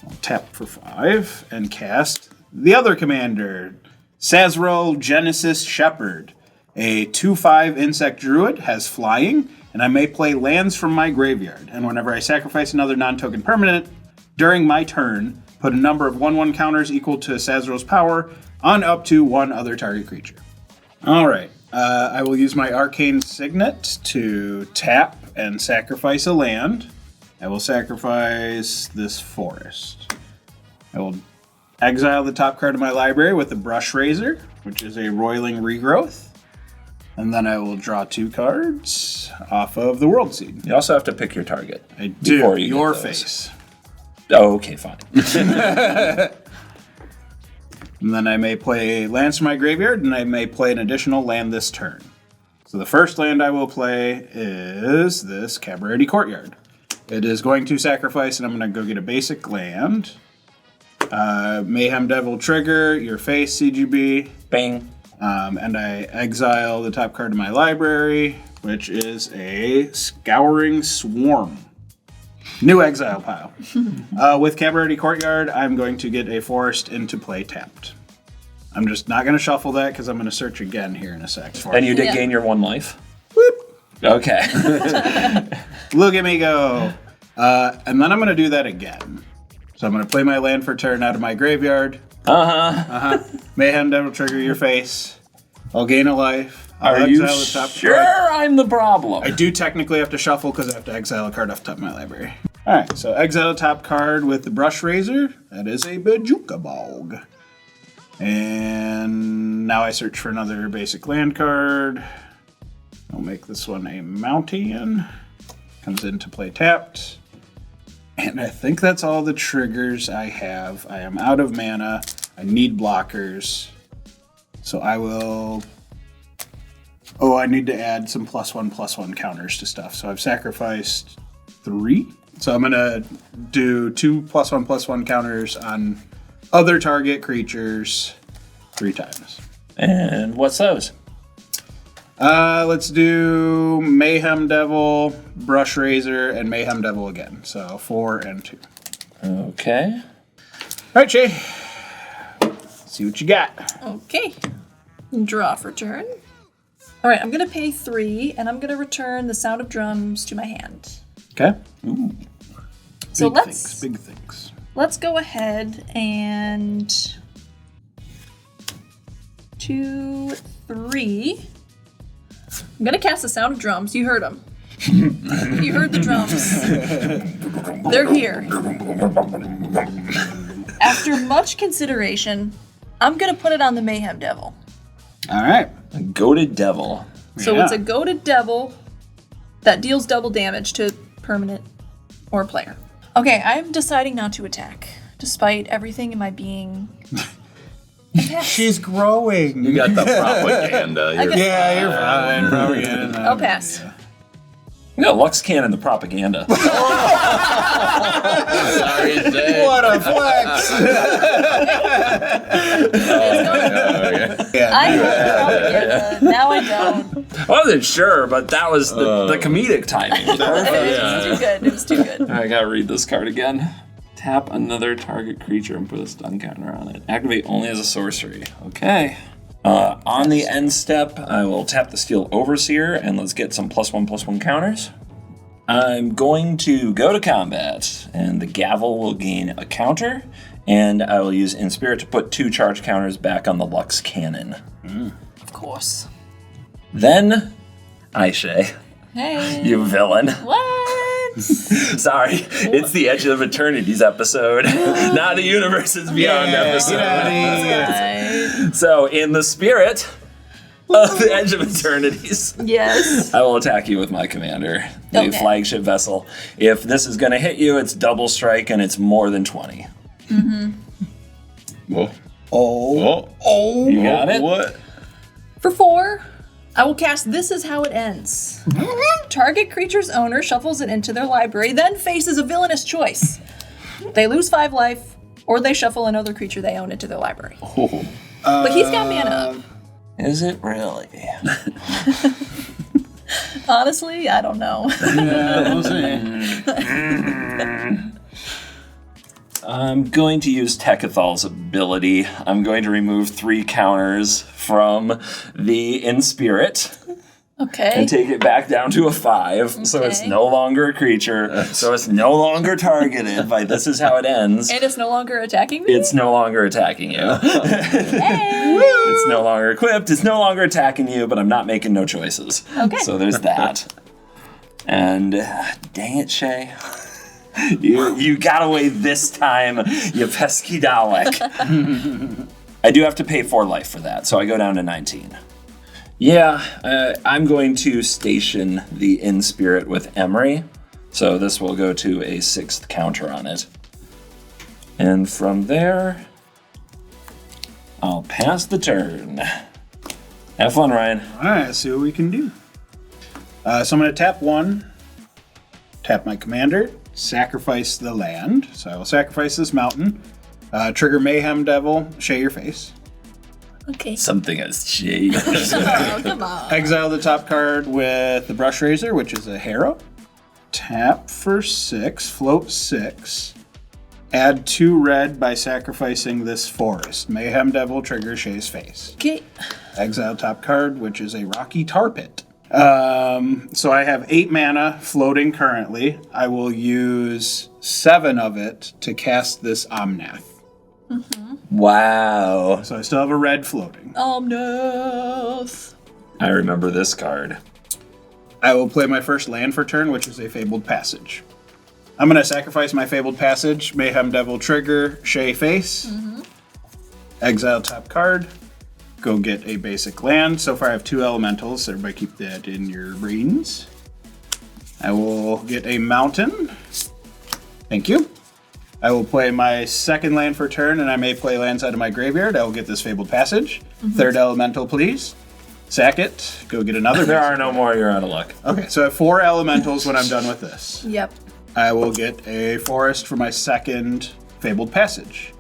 I'll tap for 5 and cast the other commander, Sazrel Genesis Shepherd. A 2/5 insect druid, has flying, and I may play lands from my graveyard. And whenever I sacrifice another non-token permanent during my turn, put a number of 1/1 counters equal to Sazrel's power on up to one other target creature. Alright, I will use my Arcane Signet to tap and sacrifice a land. I will sacrifice this forest. I will exile the top card of my library with a Brush Razor, which is a Roiling Regrowth. And then I will draw 2 cards off of the World Seed. You also have to pick your target. I do. Before you Your get those. face. Oh, okay, fine. And then I may play lands from my graveyard, and I may play an additional land this turn. So the first land I will play is this Cabaret Courtyard. It is going to sacrifice, and I'm going to go get a basic land. Mayhem Devil trigger, your face, CGB. Bang. And I exile the top card of my library, which is a Scouring Swarm. New exile pile. With Cabaret Courtyard, I'm going to get a forest into play tapped. I'm just not going to shuffle that because I'm going to search again here in a sec. And you did gain your 1 life? Whoop. Okay. Look at me go. And then I'm going to do that again. So I'm going to play my land for turn out of my graveyard. Mayhem Devil trigger your face. I'll gain a life. I'll Are you exile the top sure card. I'm the problem? I do technically have to shuffle because I have to exile a card off the top of my library. Alright, so exile top card with the Brush Razor. That is a Bajuka Bog. And now I search for another basic land card. I'll make this one a Mountain. Comes into play tapped. And I think that's all the triggers I have. I am out of mana. I need blockers. So I will... Oh, I need to add some +1/+1 counters to stuff. So I've sacrificed 3. So I'm going to do 2 +1/+1 counters on other target creatures 3 times. And what's those? Let's do Mayhem Devil, Brush Razor, and Mayhem Devil again. So 4 and 2. Okay. All right, Shay. See what you got. Okay. Draw for turn. All right, I'm going to pay 3, and I'm going to return the Sound of Drums to my hand. Okay. Ooh. So Big things. let's go ahead and 2, 3. I'm going to cast the Sound of Drums. You heard them. You heard the drums. They're here. After much consideration, I'm going to put it on the Mayhem Devil. All right. A goated devil. So Yeah. it's a goated devil that deals double damage to permanent or player. Okay, I'm deciding not to attack, despite everything in my being. She's growing. You got the propaganda. I got- Yeah, you're fine. Probably good. I'll pass. You got Lux Cannon, the propaganda. Sorry, Shay. What a flex! I had propaganda. Now I don't. I wasn't sure, but that was the comedic timing. It was too good. It was too good. I gotta read this card again. Tap another target creature and put a stun counter on it. Activate only as a sorcery. Okay. On the end step, I will tap the Steel Overseer, and let's get some +1/+1 counters. I'm going to go to combat, and the Gavel will gain a counter, and I will use In Spirit to put 2 charge counters back on the Lux Cannon. Of course. Then, Aisha, Hey. you villain. What? Sorry, it's the Edge of Eternities episode, not a Universes Beyond episode. Right. So, in the spirit of the Edge of Eternities, Yes. I will attack you with my commander, the Okay. flagship vessel. If this is going to hit you, it's double strike and it's more than 20. Whoa. Oh. You got it? What? For 4, I will cast This Is How It Ends. Target creature's owner shuffles it into their library, then faces a villainous choice. They lose 5 life, Or they shuffle another creature they own into their library. Oh. But he's got mana up. Is it really? Honestly, I don't know. Yeah, we'll see. I'm going to use Tekathal's ability. I'm going to remove 3 counters from the In Spirit Okay. and take it back down to a 5. So it's Okay. no longer a creature. So it's no longer targeted by this is how it ends. And it's no longer attacking me? It's no longer attacking you. Hey! It's no longer equipped. It's no longer attacking you, but I'm not making no choices. Okay. So there's that. And dang it, Shay. You got away this time, you pesky Dalek. I do have to pay 4 life for that, so I go down to 19. Yeah, I'm going to station the In Spirit with Emery. So this will go to a 6th counter on it. And from there, I'll pass the turn. Have fun, Ryan. All right, let's see what we can do. So I'm going to tap 1, tap my commander, sacrifice the land. So I will sacrifice this mountain, trigger Mayhem Devil, Shay your face. Okay. Something has changed. Oh, come on. Exile the top card with the Brush Razor, which is a Harrow. Tap for 6, float 6. Add 2 red by sacrificing this forest. Mayhem Devil, trigger Shay's face. Okay. Exile top card, which is a Rocky Tar Pit. So I have 8 mana floating currently. I will use 7 of it to cast this Omnath. Wow. So I still have a red floating. Omnath. I remember this card. I will play my first land for turn, which is a Fabled Passage. I'm going to sacrifice my Fabled Passage, Mayhem Devil trigger, Shay face, exile top card, go get a basic land. So far I have 2 elementals, so everybody keep that in your brains. I will get a mountain. Thank you. I will play my second land for turn, and I may play lands out of my graveyard. I will get this Fabled Passage. 3rd elemental, please. Sack it. Go get another. There basic are no more, you're out of luck. Okay, so I have 4 elementals when I'm done with this. Yep. I will get a forest for my second Fabled Passage.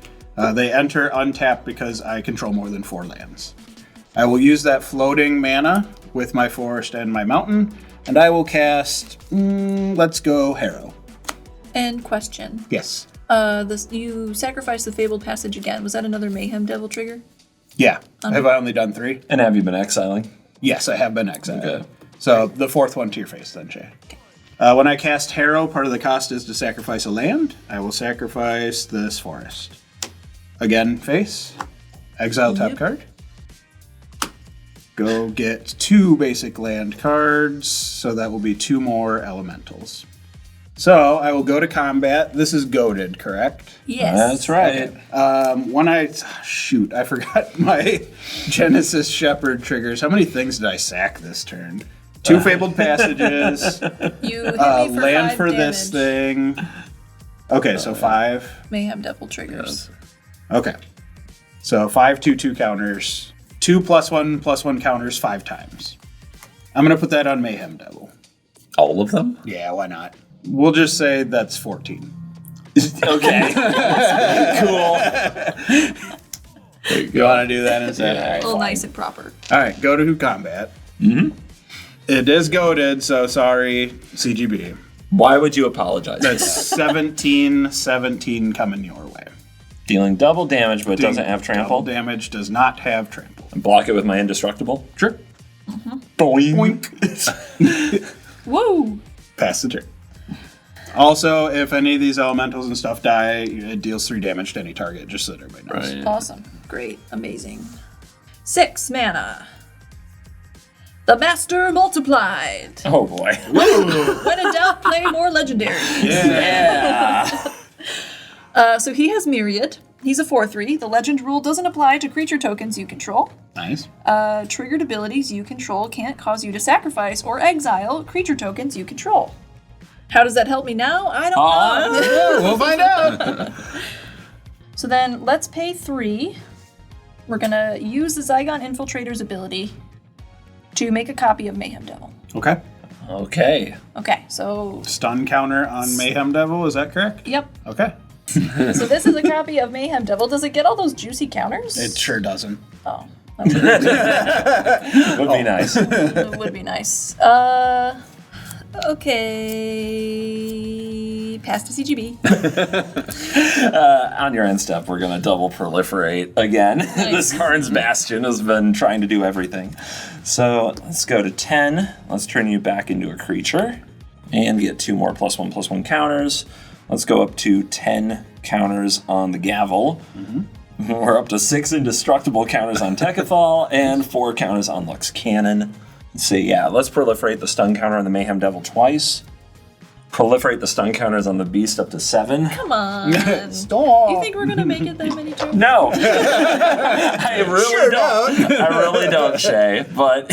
They enter untapped because I control more than 4 lands. I will use that floating mana with my forest and my mountain, and I will cast, let's go Harrow. And question. Yes. You sacrificed the Fabled Passage again. Was that another Mayhem Devil trigger? Yeah. Have I only done 3? And have you been exiling? Yes, I have been exiled. Okay. So the 4th one to your face then, Shay. When I cast Harrow, part of the cost is to sacrifice a land. I will sacrifice this forest. Again, face. Exile top card. Go get 2 basic land cards, so that will be 2 more elementals. So I will go to combat. This is goaded, correct? Yes. That's right. I forgot my Genesis Shepherd triggers. How many things did I sack this turn? 2 Fabled Passages, You hit me for land 5 for this damage. thing. Okay, so 5. Mayhem Devil triggers. Okay. So 5 2/2 counters. 2 +1/+1 counters 5 times. I'm going to put that on Mayhem Devil. All of them? Yeah, why not? We'll just say that's 14. Okay. Cool. You want to do that instead? Yeah. All right, All fine. nice and proper. All right, go to combat. Mm-hmm. It is goaded, so sorry, CGB. Why would you apologize? That's 17 coming your way. Dealing double damage, but it doesn't have trample. Double damage does not have trample. And block it with my indestructible. Sure. Boing. Woo! Pass the turn. Also, if any of these elementals and stuff die, it deals 3 damage to any target, just so that everybody knows. Right. Awesome. Great. Amazing. 6 mana. The Master Multiplied. Oh boy. When in doubt, play more legendaries. Yeah. So he has Myriad. He's a 4/3. The legend rule doesn't apply to creature tokens you control. Nice. Triggered abilities you control can't cause you to sacrifice or exile creature tokens you control. How does that help me now? I don't know. We'll find out. So then let's pay 3. We're going to use the Zygon Infiltrator's ability to make a copy of Mayhem Devil. Okay. Okay. Okay, so Stun counter on Mayhem Devil, is that correct? yep. Okay. So this is a copy of Mayhem Devil. Does it get all those juicy counters? It sure doesn't. Oh. Would be nice. It would be nice. Okay. Pass to CGB. On your end step, we're going to double proliferate again. Nice. This Karn's Bastion has been trying to do everything. So let's go to 10. Let's turn you back into a creature and get 2 more +1/+1 counters. Let's go up to 10 counters on the Gavel. We're up to 6 indestructible counters on Tekethal and 4 counters on Lux Cannon. Let's see, yeah, let's proliferate the stun counter on the Mayhem Devil twice. Proliferate the stun counters on the Beast up to 7. Come on. Stop. You think we're gonna make it that many turns? No, I really don't. I really don't, Shay. But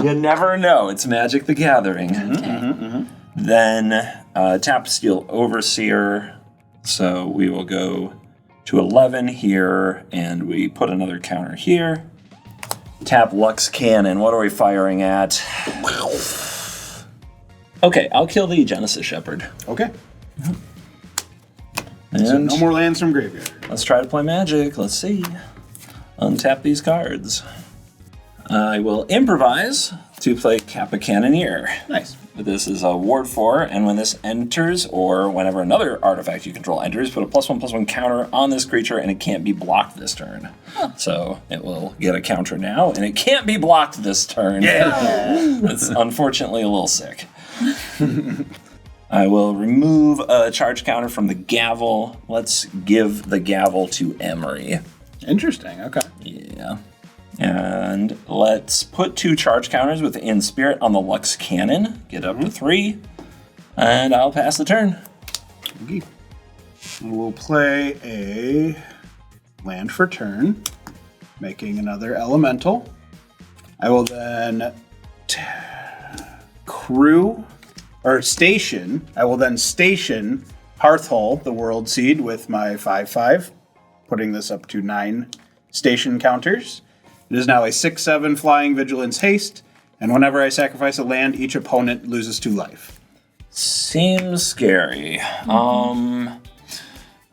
you never know. It's Magic the Gathering. Okay. Then tap Steel Overseer. So we will go to 11 here, and we put another counter here. Tap Lux Cannon. What are we firing at? Okay, I'll kill the Genesis Shepherd. Okay. And So no more lands from graveyard. let's try to play Magic. Let's see. Untap these cards. I will improvise to play Kappa Cannoneer. Nice. This is a ward 4, and when this enters, or whenever another artifact you control enters, put a +1/+1 counter on this creature, and it can't be blocked this turn. So it will get a counter now, and it can't be blocked this turn. Yeah. It's unfortunately a little sick. I will remove a charge counter from the Gavel. Let's give the Gavel to Emery. Interesting. Okay. Yeah. And let's put 2 charge counters with Inspirit on the Lux Cannon. Get up to 3. And I'll pass the turn. Okay. We'll play a land for turn, making another elemental. I will then station. I will then station Hearthhole, the World Seed, with my 5/5, putting this up to 9 station counters. It is now a 6/7 flying vigilance haste, and whenever I sacrifice a land, each opponent loses 2 life. Seems scary.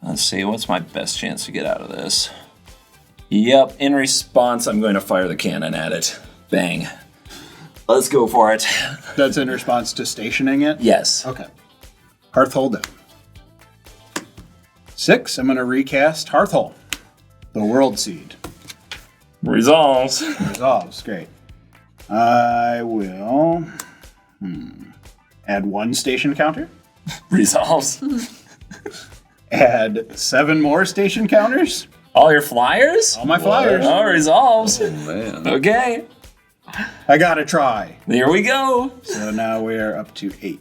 Let's see, what's my best chance to get out of this? Yep, in response, I'm going to fire the cannon at it. Bang. Let's go for it. That's in response to stationing it? Yes. Okay. Hearthhole down. 6, I'm going to recast Hearthhole, the World Seed. Resolves. Resolves, great. I will add 1 station counter, Resolves. add 7 more station counters, All your flyers? all my flyers. Oh, resolves. Man. Okay. I gotta try. Here we go. So now we're up to 8.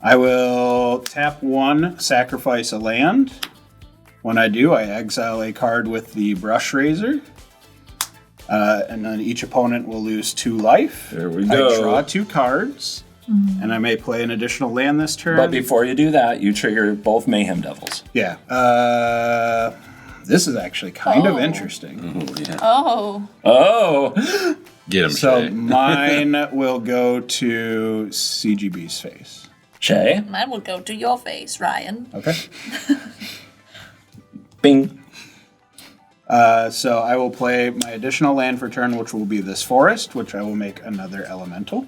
I will tap 1, sacrifice a land. When I do, I exile a card with the Brush Razor. And then each opponent will lose 2 life. There we go. I draw 2 cards, and I may play an additional land this turn. But before you do that, you trigger both Mayhem Devils. Yeah. This is actually kind of interesting. Yeah. Oh. Oh. Get him, So Shay. mine will go to CGB's face. Shay. Mine will go to your face, Ryan. Okay. Bing. So I will play my additional land for turn, which will be this forest, which I will make another elemental.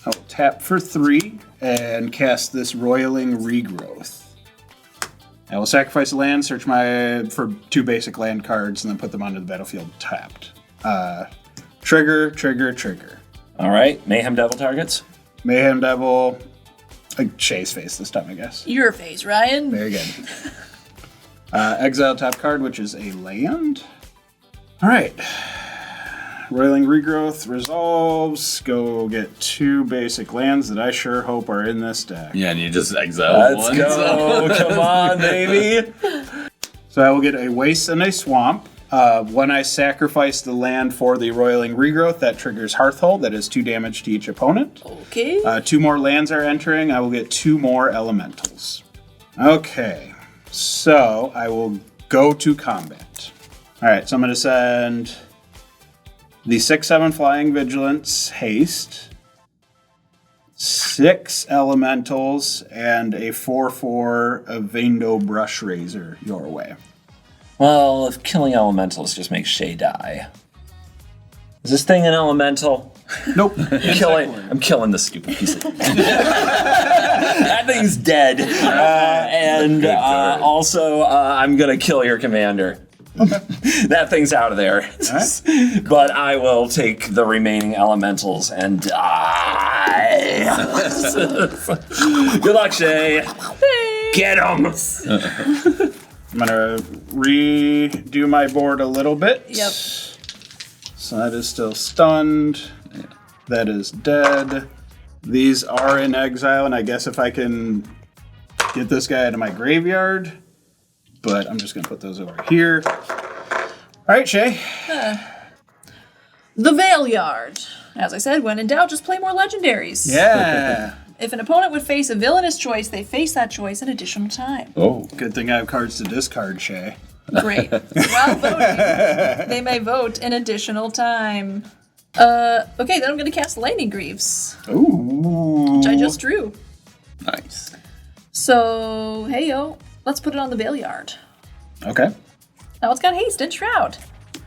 I will tap for 3 and cast this Roiling Regrowth. I will sacrifice a land, search for 2 basic land cards, and then put them onto the battlefield tapped. Trigger. All right. Mayhem Devil targets. Mayhem Devil. Shay's face this time, I guess. Your face, Ryan. Very good. Exile top card, which is a land. All right. Roiling Regrowth resolves. Go get 2 basic lands that I sure hope are in this deck. Yeah, and you just exile Let's one. go. Come on, baby. So I will get a Waste and a Swamp. When I sacrifice the land for the Roiling Regrowth, that triggers Hearthhole. That is 2 damage to each opponent. Okay. 2 more lands are entering. I will get 2 more elementals. Okay. So I will go to combat. All right, so I'm going to send the 6/7 Flying Vigilance Haste. 6 elementals and a 4/4 Avendo Brush Razor your way. Well, if killing elementals just makes Shay die. Is this thing an elemental? Nope. I'm killing this stupid piece of that thing's dead. And also, I'm going to kill your commander. That thing's out of there. Right. But I will take the remaining elementals and die. Good luck, Shay. Get him. I'm gonna redo my board a little bit. Yep. So that is still stunned. That is dead. These are in exile, and I guess if I can get this guy out of my graveyard, but I'm just gonna put those over here. All right, Shay. The Veil Yard. As I said, when in doubt, just play more legendaries. Yeah. If an opponent would face a villainous choice, they face that choice an additional time. Oh. Good thing I have cards to discard, Shay. Great. While voting, they may vote an additional time. Okay, then I'm going to cast Lightning Greaves, Ooh. which I just drew. Nice. So, hey yo, let's put it on the Veil Yard. Okay. Now it's got haste and shroud.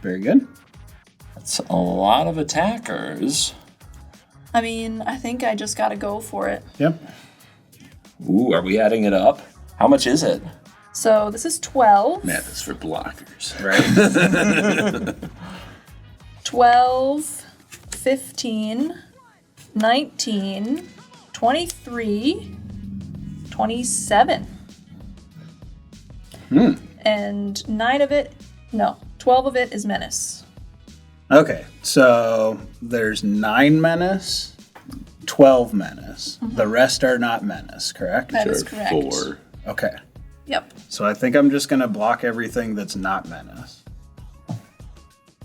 Very good. That's a lot of attackers. I mean, I think I just got to go for it. Yep. Ooh, are we adding it up? How much is it? So this is 12. Man, that's for blockers. Right. 12, 15, 19, 23, 27. And 12 of it is Menace. Okay, so there's 9 Menace, 12 Menace. The rest are not Menace, correct? That is Sure, correct. 4. Okay. Yep. So I think I'm just going to block everything that's not Menace.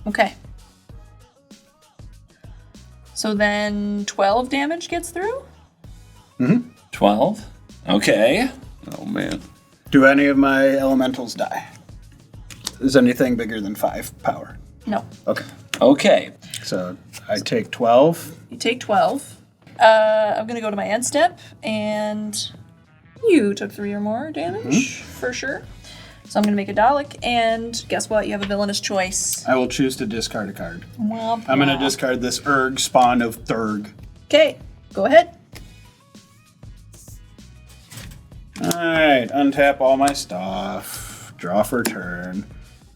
Okay. So then 12 damage gets through? 12? Okay. Oh, man. Do any of my elementals die? Is anything bigger than 5 power? No. Okay. Okay. So I take 12. You take 12. I'm going to go to my end step, and you took 3 or more damage, for sure. So I'm going to make a Dalek, and guess what? You have a villainous choice. I will choose to discard a card. Womp I'm going to womp. discard this Urg, spawn of Thurg. Okay, go ahead. Alright, untap all my stuff. Draw for turn.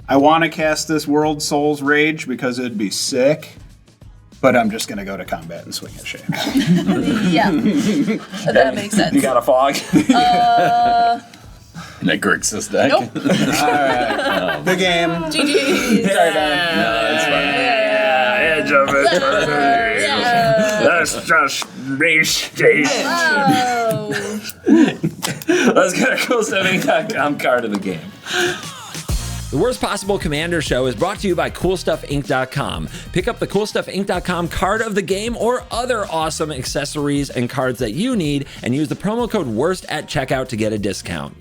I want to cast this World Souls Rage because it'd be sick, but I'm just going to go to combat and swing at Shay. Yeah, that makes sense. You got a fog? That Grixis deck. Nope. The game. GG. That's fine. Edge of it. Yeah. That's just race state. Oh. Let's get a coolstuffing.com card of the game. The Worst Possible Commander Show is brought to you by CoolStuffInc.com. Pick up the CoolStuffInc.com card of the game or other awesome accessories and cards that you need and use the promo code WORST at checkout to get a discount.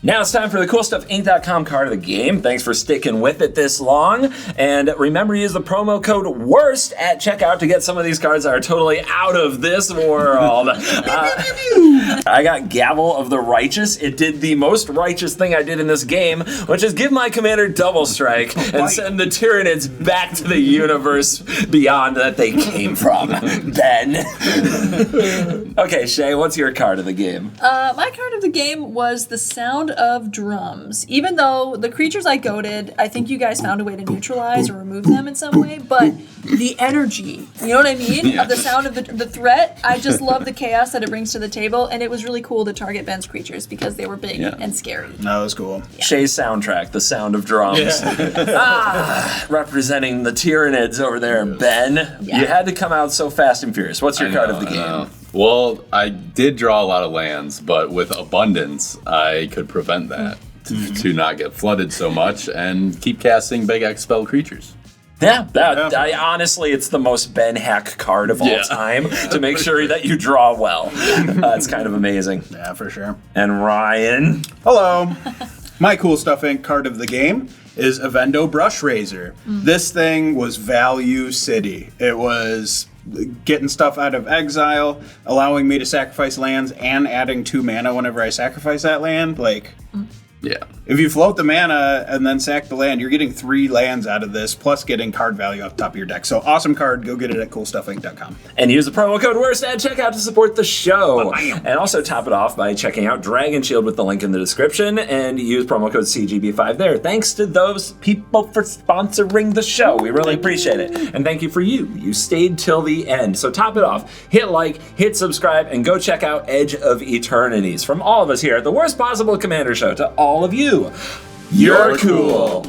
Now it's time for the CoolStuffInc.com card of the game. Thanks for sticking with it this long. And remember to use the promo code WORST at checkout to get some of these cards that are totally out of this world. I got Gavel of the Righteous. It did the most righteous thing I did in this game, which is give my commander double strike and send the Tyranids back to the universe beyond that they came from. Ben. Okay, Shay, what's your card of the game? My card of the game was the Sound of Drums. Even though the creatures I goaded, I think you guys found a way to neutralize or remove them in some way, but the energy, you know what I mean? Of the sound of the threat, I just love the chaos that it brings to the table, and it was really cool to target Ben's creatures because they were big and scary. That was cool. Shay's soundtrack, The Sound of Drums. Representing the Tyranids over there, Ben. Yeah. You had to come out so fast and furious. What's your card of the I game? know. Well, I did draw a lot of lands, but with abundance, I could prevent that to not get flooded so much and keep casting big X spell creatures. Yeah, honestly, it's the most Ben hack card of all time to make sure that you draw well. It's kind of amazing. Yeah, for sure. And Ryan. Hello. My Cool Stuff Inc. card of the game is Avendo Brush Razor. This thing was value city. It was getting stuff out of exile, allowing me to sacrifice lands, and adding 2 mana whenever I sacrifice that land. Like, Yeah. if you float the mana and then sack the land, you're getting 3 lands out of this, plus getting card value off the top of your deck. So awesome card. Go get it at CoolStuffInc.com. And use the promo code WORST at checkout to support the show. And also top it off by checking out Dragon Shield with the link in the description and use promo code CGB5 there. Thanks to those people for sponsoring the show. We really appreciate it. And thank you for you. You stayed till the end. So top it off. Hit like, hit subscribe, and go check out Edge of Eternities. From all of us here at the Worst Possible Commander Show to all of you, you're cool.